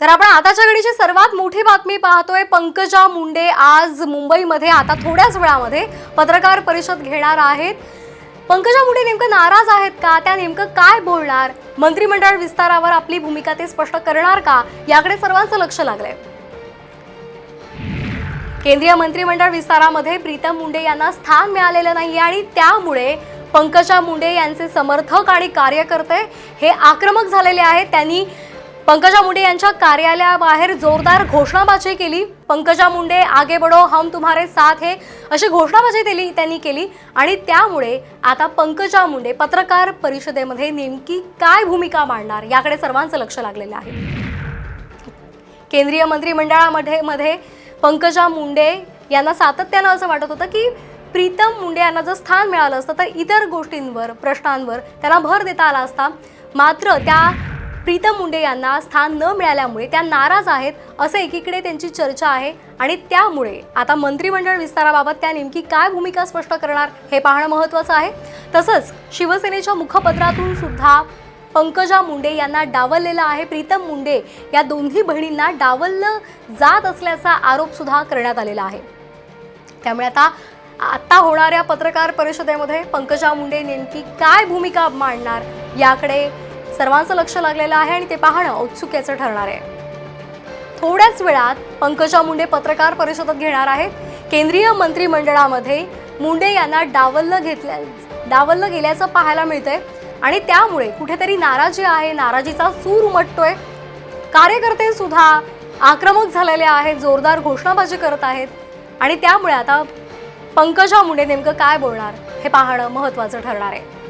तर आपण आताच्या घडीची सर्वात मोठी बातमी पाहतोय। पंकजा मुंडे आज मुंबईमध्ये आता थोड्याच वेळामध्ये पत्रकार परिषद घेणार आहेत। पंकजा मुंडे नेमकं नाराज आहेत का, त्या नेमकं काय बोलणार, मंत्रिमंडळ विस्तारावर आपली भूमिका ते स्पष्ट करणार का, याकडे सर्वांचं लक्ष लागलंय। केंद्रीय मंत्रिमंडळ विस्तारामध्ये प्रीतम मुंडे यांना स्थान मिळालेलं नाही आणि त्यामुळे पंकजा मुंडे यांचे समर्थक आणि कार्यकर्ते हे आक्रमक झालेले आहेत। त्यांनी पंकजा मुंडे यांच्या कार्यालयाबाहेर जोरदार घोषणाबाजी केली। पंकजा मुंडे आगे बढ़ो, हम तुम्हारे साथ है, अशी घोषणाबाजी त्यांनी केली आणि त्यामुळे आता पंकजा मुंडे पत्रकार परिषदेमध्ये नेमकी काय भूमिका मांडणार याकडे सर्वांचं लक्ष लागलेलं आहे। केंद्रीय मंत्रिमंडळामध्ये पंकजा मुंडे यांना सातत्यानं असं वाटत होतं की प्रीतम मुंडे यांना जर स्थान मिळालं असतं तर इतर गोष्टींवर, प्रश्नांवर त्यांना भर देता आला असता। मात्र त्या प्रीतम मुंडे यांना स्थान न मिळाल्यामुळे त्या नाराज आहेत असं एकीकडे त्यांची चर्चा आहे आणि त्यामुळे आता मंत्रिमंडळ विस्ताराबाबत त्या नेमकी काय भूमिका स्पष्ट करणार हे पाहणं महत्त्वाचं आहे। तसंच शिवसेनेच्या मुखपत्रातून सुद्धा पंकजा मुंडे यांना डावललेला आहे। प्रीतम मुंडे या दोन्ही बहिणींना डावललं जात असल्याचा आरोप सुद्धा करण्यात आलेला आहे। त्यामुळे आता होणाऱ्या पत्रकार परिषदेमध्ये पंकजा मुंडे नेमकी काय भूमिका मांडणार याकडे सर्वांचं लक्ष लागलेलं आहे आणि ते पाहणं औत्सुक्याचं ठरणार आहे। थोड्याच वेळात पंकजा मुंडे पत्रकार परिषदेत घेणार आहेत। केंद्रीय मंत्रिमंडळामध्ये मुंडे यांना डावललं गेल्याचं पाहायला मिळतंय आणि त्यामुळे कुठेतरी नाराजी आहे, नाराजीचा सूर उमटतोय। कार्यकर्ते सुद्धा आक्रमक झालेले आहेत, जोरदार घोषणाबाजी करत आहेत आणि त्यामुळे आता पंकजा मुंडे नेमकं काय बोलणार हे पाहणं महत्त्वाचं ठरणार आहे।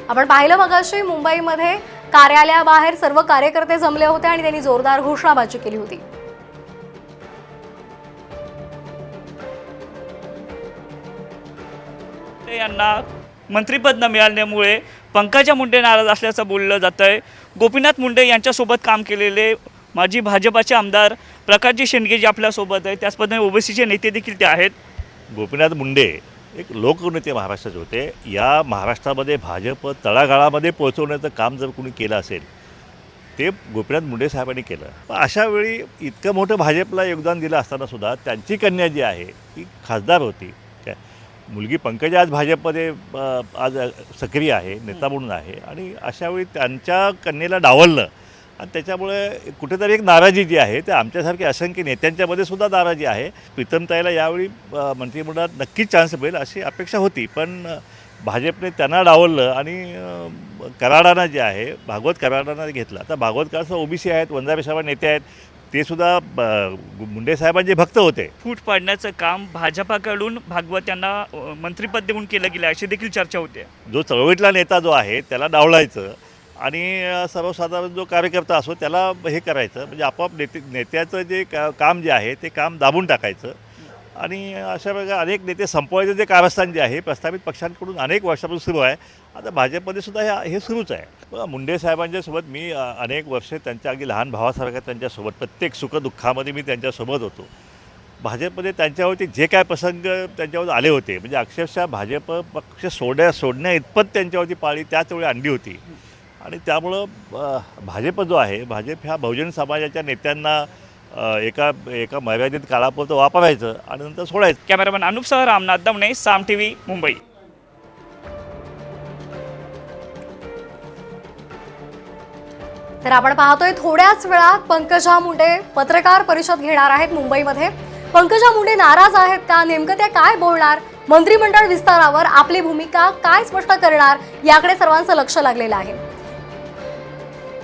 आपण पाहिलं मगाशी मुंबईमध्ये कार्यालयाबाहेर सर्व कार्यकर्ते जमले होते आणि त्यांनी जोरदार घोषणाबाजी केली होती। यांना मंत्रिपद न मिळाल्यामुळे पंकजा मुंडे नाराज असल्याचं बोललं जातंय। गोपीनाथ मुंडे यांच्यासोबत काम केलेले माजी भाजपाचे आमदार प्रकाशजी शेंडगे जे आपल्यासोबत आहे, त्याच पद्धतीने ओबीसीचे नेते देखील ते आहेत। गोपीनाथ मुंडे एक लोकनेते महाराष्ट्राचे होते। या महाराष्ट्रामध्ये भाजप तळागाळामध्ये पोहोचवण्याचं काम जर कोणी केलं असेल ते गोपीनाथ मुंडे साहेबांनी केलं। अशा वेळी इतकं मोठं भाजपला योगदान दिलं असतानासुद्धा त्यांची कन्या जी आहे ती खासदार होती। काय मुलगी पंकजा आज भाजपमध्ये आज सक्रिय आहे, नेता म्हणून आहे आणि अशावेळी त्यांच्या कन्येला डावललं आणि त्याच्यामुळे कुठेतरी एक नाराजी जी आहे ते आमच्यासारख्या असंख्य नेत्यांच्यामध्ये सुद्धा नाराजी आहे। प्रीतमताईला यावेळी मंत्रिमंडळात नक्कीच चान्स मिळेल अशी अपेक्षा होती, पण भाजपने त्यांना डावललं आणि कराडानं जे आहे भागवत कराडानं घेतलं। आता भागवत कराड ओबीसी आहेत, वंजारी साहेब नेते आहेत, ते सुद्धा मुंडे साहेबांचे भक्त होते। फूट पाडण्याचं काम भाजपाकडून भागवत यांना मंत्रिपद देऊन केलं गेलं अशी देखील चर्चा होते। जो चळवळीतला नेता जो आहे त्याला डावलायचं आणि सर्वसाधारण जो कार्यकर्ता असो त्याला हे करायचं, म्हणजे आपोआप नेत्याचं जे काम जे आहे ते काम दाबून टाकायचं आणि अशा प्रकारे अनेक नेते संपवायचं जे कारस्थान जे आहे प्रस्तावित पक्षांकडून अनेक वर्षापासून सुरू आहे। आता भाजपमध्ये सुद्धा हे सुरूच आहे। मुंडे साहेबांच्यासोबत मी अनेक वर्ष त्यांच्या अगदी लहान भावासारखं त्यांच्यासोबत प्रत्येक सुखदुःखामध्ये मी त्यांच्यासोबत होतो। भाजपमध्ये त्यांच्यावरती जे काय प्रसंग त्यांच्यावर आले होते, म्हणजे अक्षरशः भाजप पक्ष सोडण्या इतपत त्यांच्यावरती पाळी त्याच वेळी आणली होती आणि त्यामुळं भाजप जो आहे, भाजप ह्या बहुजन समाजाच्या नेत्यांना एका मर्यादित काळापुरतं वापरायचं आणि नंतर सोडायचं। कॅमेरामॅन अनुपसह रामनाथ दमणे, साम टीव्ही, मुंबई। तर आपण पाहतोय थोड्याच वेळात पंकजा मुंडे पत्रकार परिषद घेणार आहेत मुंबईमध्ये। पंकजा मुंडे नाराज आहेत का, नेमकं त्या काय बोलणार, मंत्रिमंडळ विस्तारावर आपली भूमिका काय स्पष्ट करणार याकडे सर्वांचं लक्ष लागलेलं आहे।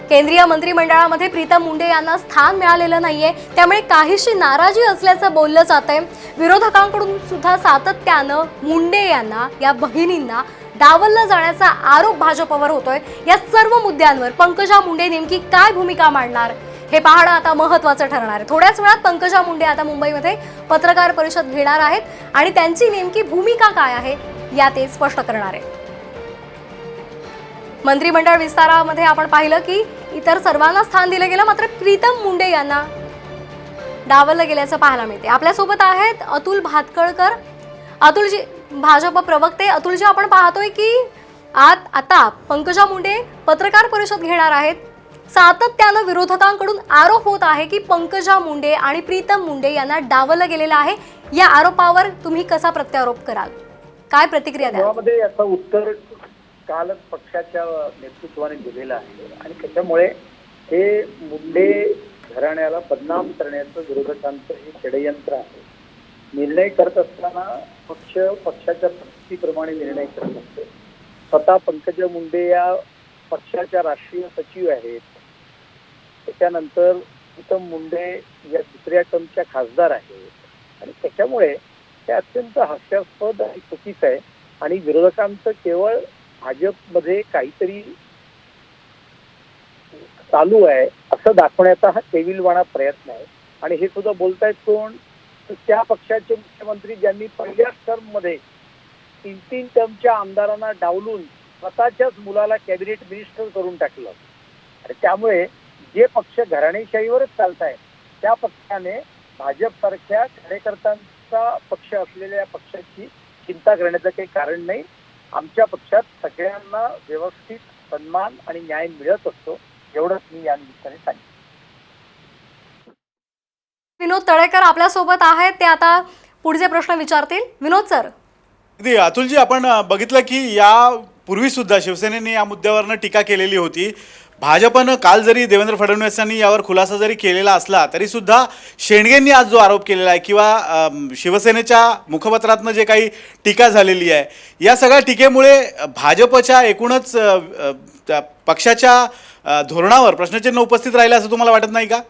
केंद्रीय मंत्रिमंडळामध्ये प्रीतम मुंडे यांना स्थान मिळालेलं नाहीये, त्यामुळे काहीशी नाराजी असल्याचं बोललं जातंय। विरोधकांकडून सुद्धा सातत्यानं मुंडे यांना, या बहिणींना डावललं जाण्याचा आरोप भाजपवर होतोय। या सर्व मुद्द्यांवर पंकजा मुंडे नेमकी काय भूमिका मांडणार हे पाहणं आता महत्त्वाचं ठरणार आहे। थोड्याच वेळात पंकजा मुंडे आता मुंबईमध्ये पत्रकार परिषद घेणार आहेत आणि त्यांची नेमकी भूमिका काय आहे या ते स्पष्ट करणार आहे। मंत्रिमंडळ विस्तारामध्ये आपण पाहिलं की इतर सर्वांना स्थान दिलं गेलं, मात्र प्रीतम मुंडे यांना डावललं गेल्याचं पाहायला मिळते। आपल्यासोबत आहेत अतुल भातखळकर। अतुलजी, भाजप प्रवक्ते अतुलजी, आपण पाहतोय की आता पंकजा मुंडे पत्रकार परिषद घेणार आहेत। सातत्यानं विरोधकांकडून आरोप होत आहे की पंकजा मुंडे आणि प्रीतम मुंडे यांना डावललं गेलेलं आहे। या आरोपावर तुम्ही कसा प्रत्यारोप कराल, काय प्रतिक्रिया द्याल? यामध्ये याचं उत्तर कालच पक्षाच्या नेतृत्वाने दिलेलं आहे आणि त्याच्यामुळे हे मुंडे घराण्याला बदनाम करण्याचं विरोधकांचं हे षडयंत्र आहे। निर्णय करत असताना पक्षाच्या पद्धतीप्रमाणे निर्णय करत असतो। स्वतः पंकजा मुंडे या पक्षाच्या राष्ट्रीय सचिव आहेत। त्याच्यानंतर प्रीतम मुंडे या दुसऱ्या टर्मच्या खासदार आहेत आणि त्याच्यामुळे ते अत्यंत हास्यास्पद आणि चुकीचं आहे आणि विरोधकांचं केवळ भाजपमध्ये काहीतरी चालू आहे असं दाखवण्याचा हा केविलवाणा प्रयत्न आहे। आणि हे सुद्धा बोलतायत कोण, तर त्या पक्षाचे मुख्यमंत्री ज्यांनी पहिल्याच टर्ममध्ये 3 टर्मच्या आमदारांना डावलून स्वतःच्याच मुलाला कॅबिनेट मिनिस्टर करून टाकलं। आणि त्यामुळे जे पक्ष घराणेशाहीवरच चालत आहे त्या पक्षाने भाजपसारख्या कार्यकर्त्यांचा पक्ष असलेल्या पक्षाची चिंता करण्याचं काही कारण नाही। आमच्या पक्षात सगळ्यांना व्यवस्थित सन्मान आणि न्याय मिळत असतो, एवढंच मी या निमित्ताने सांगितलं। विनोद तळेकर आपल्या सोबत आहेत, ते आता पुढचे प्रश्न विचारतील। विनोद सर। अगदी अतुलजी, आपण बघितलं की या पूर्वीसुद्धा शिवसेनेने या मुद्द्यावरनं टीका केलेली होती। भाजपनं काल जरी देवेंद्र फडणवीसांनी यावर खुलासा जरी केलेला असला तरीसुद्धा शेंडगेंनी आज जो आरोप केलेला आहे किंवा शिवसेनेच्या मुखपत्रातनं जे काही टीका झालेली आहे, या सगळ्या टीकेमुळे भाजपच्या एकूणच पक्षाच्या धोरणावर प्रश्नचिन्ह उपस्थित राहिलं असं तुम्हाला वाटत नाही का?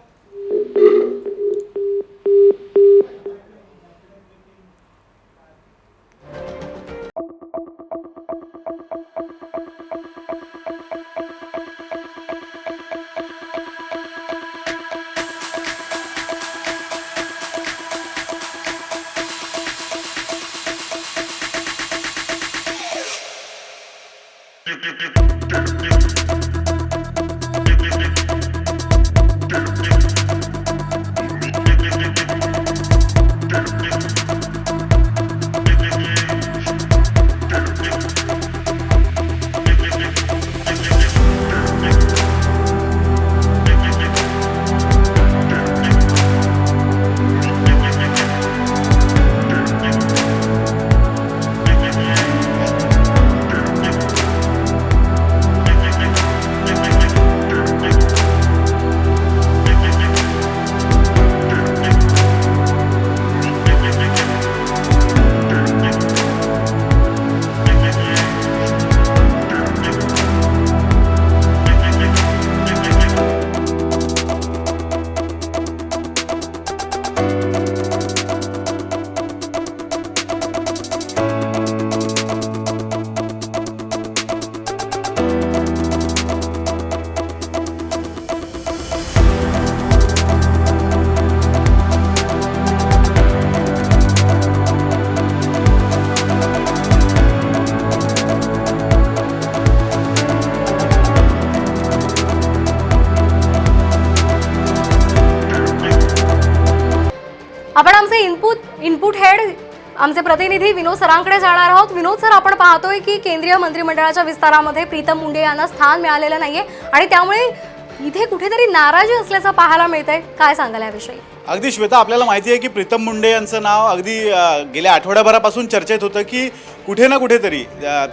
आपण आमचे इनपुट हेड आमचे प्रतिनिधी विनोद सरांकडे जाणार आहोत। विनोद सर, आपण पाहतोय की केंद्रीय मंत्रिमंडळाच्या विस्तारामध्ये प्रीतम मुंडे यांना स्थान मिळालेलं नाहीये आणि त्यामुळे इथे कुठेतरी नाराजी असल्याचं पाहायला मिळतंय, काय सांगाल याविषयी? अगदी श्वेता, आपल्याला माहिती आहे की प्रीतम मुंडे यांचं नाव अगदी गेल्या आठवड्याभरापासून चर्चेत होतं की कुठे ना कुठेतरी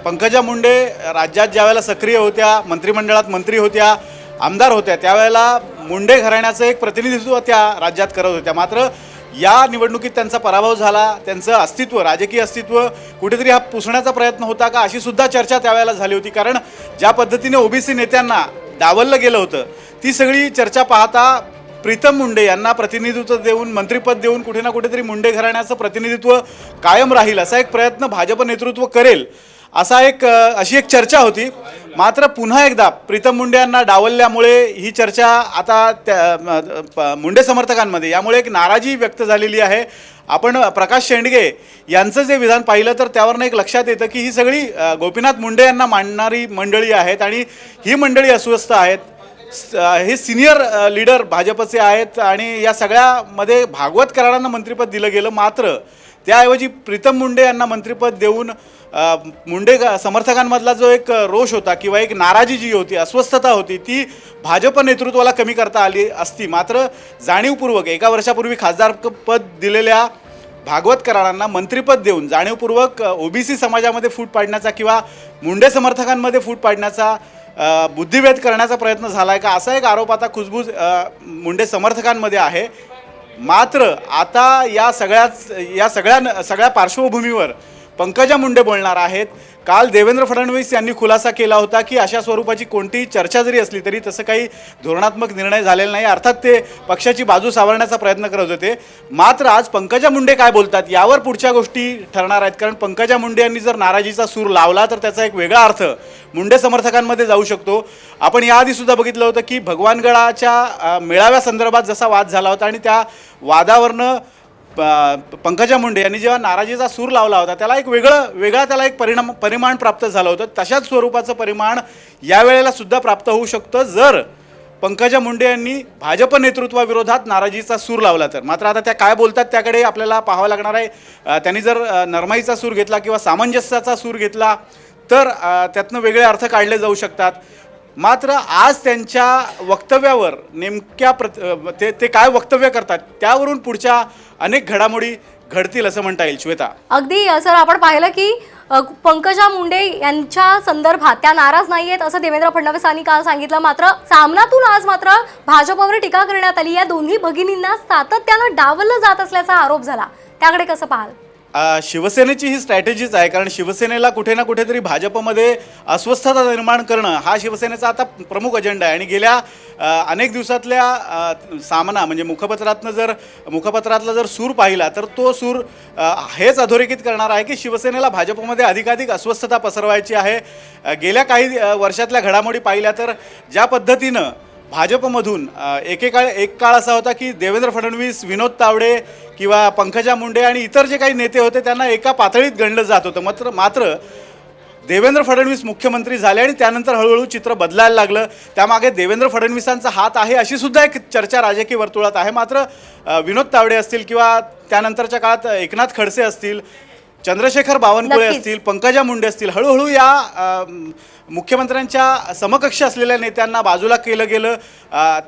पंकजा मुंडे राज्यात ज्यावेळेला सक्रिय होत्या, मंत्रिमंडळात मंत्री होत्या, आमदार होत्या, त्यावेळेला मुंडे घराण्याचं एक प्रतिनिधित्व त्या राज्यात करत होत्या। मात्र या निवडणुकीत त्यांचा पराभव झाला, त्यांचं अस्तित्व, राजकीय अस्तित्व कुठेतरी हा पुसण्याचा प्रयत्न होता का, अशी सुद्धा चर्चा त्यावेळेला झाली होती। कारण ज्या पद्धतीने ओबीसी नेत्यांना डावललं गेलं होतं, ती सगळी चर्चा पाहता प्रीतम मुंडे यांना प्रतिनिधित्व देऊन, मंत्रिपद देऊन कुठे ना कुठेतरी मुंडे घराण्याचं प्रतिनिधित्व कायम राहील असा एक प्रयत्न भाजप नेतृत्व करेल अशी एक चर्चा होती। मात्र पुन्हा एकदा प्रीतम मुंडे यांना डावलल्यामुळे ही चर्चा आता मुंडे समर्थकांमध्ये यामुळे एक नाराजी व्यक्त झालेली आहे। आपण प्रकाश शेंडगे यांचं जे विधान पाहिलं तर त्यावरनं एक लक्षात येतं की ही सगळी गोपीनाथ मुंडे यांना मानणारी मंडळी आहेत आणि ही मंडळी अस्वस्थ आहेत। हे सिनियर लीडर भाजपचे आहेत आणि या सगळ्यामध्ये भागवत कराडांना मंत्रिपद दिलं गेलं, मात्र त्याऐवजी प्रीतम मुंडे यांना मंत्रिपद देऊन मुंडे समर्थकांमधला जो एक रोष होता किंवा एक नाराजी जी होती, अस्वस्थता होती, ती भाजप नेतृत्वाला कमी करता आली असती. मात्र जाणीवपूर्वक 1 वर्षापूर्वी खासदार पद दिलेल्या भागवत कराडांना मंत्रिपद देऊन जाणीवपूर्वक ओबीसी समाजामध्ये फूट पाडण्याचा किंवा मुंडे समर्थकांमध्ये फूट पाडण्याचा बुद्धिभेद करण्याचा प्रयत्न झाला आहे का, असा एक आरोप आता कुजबूज मुंडे समर्थकांमध्ये आहे. मात्र आता या सगळ्या पार्श्वभूमीवर पंकजा मुंडे बोलणार आहेत. काल देवेंद्र फडणवीस यांनी खुलासा केला होता की अशा स्वरूपाची कोणतीही चर्चा जरी असली तरी तसं काही धोरणात्मक निर्णय झालेला नाही, अर्थात ते पक्षाची बाजू सावरण्याचा प्रयत्न करत होते. मात्र आज पंकजा मुंडे काय बोलतात यावर पुढच्या गोष्टी ठरणार आहेत. कारण पंकजा मुंडे यांनी जर नाराजीचा सूर लावला तर त्याचा एक वेगळा अर्थ मुंडे समर्थकांमध्ये जाऊ शकतो. आपण याआधी सुद्धा बघितलं होतं की भगवानगडाच्या मेळाव्यासंदर्भात जसा वाद झाला होता आणि त्या वादावरनं पंकजा मुंडे यांनी जेव्हा नाराजीचा सूर लावला होता त्याला एक वेगळा त्याला एक परिमाण प्राप्त झालं होतं. तशाच स्वरूपाचं परिमाण यावेळेला सुद्धा प्राप्त होऊ शकतं जर पंकजा मुंडे यांनी भाजप नेतृत्वाविरोधात नाराजीचा सूर लावला तर. मात्र आता त्या काय बोलतात त्याकडे आपल्याला पाहावं लागणार आहे. त्यांनी जर नरमाईचा सूर घेतला किंवा सामंजस्याचा सूर घेतला तर त्यातनं वेगळे अर्थ काढले जाऊ शकतात. मात्र आज त्यांच्या वक्तव्यावर नेमक्या ते काय वक्तव्य करतात त्यावरून पुढच्या अनेक घडामोडी घडतील असं म्हणता येईल. श्वेता, अगदी सर, आपण पाहिलं की पंकजा मुंडे यांच्या संदर्भात त्या नाराज नाही आहेत असं देवेंद्र फडणवीसांनी काल सांगितलं. मात्र सामनातून आज मात्र भाजपवर टीका करण्यात आली. या दोन्ही भगिनींना सातत्यानं डावललं जात असल्याचा आरोप झाला, त्याकडे कसं पाहाल? शिवसेनेची ही स्ट्रॅटेजीच आहे. कारण शिवसेनेला कुठे ना कुठेतरी भाजपमध्ये अस्वस्थता निर्माण करणं हा शिवसेनेचा आता प्रमुख अजेंडा आहे. आणि गेल्या अनेक दिवसातल्या सामना म्हणजे मुखपत्रातला जर सूर पाहिला तर तो सूर हेच अधोरेखित करणार आहे की शिवसेनेला भाजपमध्ये अधिकाधिक अस्वस्थता पसरवायची आहे. गेल्या काही वर्षातल्या घडामोडी पाहिल्या तर ज्या पद्धतीनं भाजपमधून एक काळ असा होता की देवेंद्र फडणवीस, विनोद तावडे किंवा पंकजा मुंडे आणि इतर जे काही नेते होते त्यांना एका पातळीत गणलं जात होतं. मात्र देवेंद्र फडणवीस मुख्यमंत्री झाले आणि त्यानंतर हळूहळू चित्र बदलायला लागलं. त्यामागे देवेंद्र फडणवीसांचा हात आहे अशी सुद्धा एक चर्चा राजकीय वर्तुळात आहे. मात्र विनोद तावडे असतील किंवा त्यानंतरच्या काळात एकनाथ खडसे असतील, चंद्रशेखर बावनकुळे असतील, पंकजा मुंडे असतील, हळूहळू या मुख्यमंत्र्यांच्या समकक्ष असलेल्या नेत्यांना बाजूला केलं गेलं.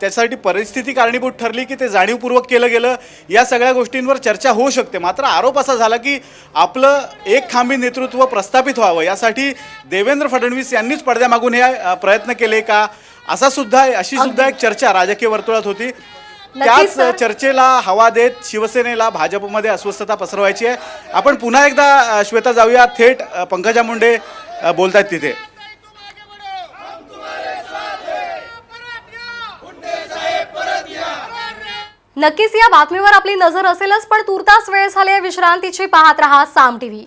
त्यासाठी परिस्थिती कारणीभूत ठरली की ते जाणीवपूर्वक केलं गेलं. या सगळ्या गोष्टींवर चर्चा होऊ शकते. मात्र आरोप असा झाला की आपलं एक खांबी नेतृत्व प्रस्थापित व्हावं यासाठी देवेंद्र फडणवीस यांनीच पडद्यामागून हे प्रयत्न केले का, अशी सुद्धा एक चर्चा राजकीय वर्तुळात होती. त्याच चर्चेला हवा देत शिवसेनेला भाजपमध्ये अस्वस्थता पसरवायची आहे. आपण पुन्हा एकदा श्वेता जाऊया थेट पंकजा मुंडे बोलतात तिथे. नक्कीच या बातमीवर आपली नजर असेलच, पण तुर्तास वेळ झाली विश्रांतीची. पाहत रहा साम टीव्ही.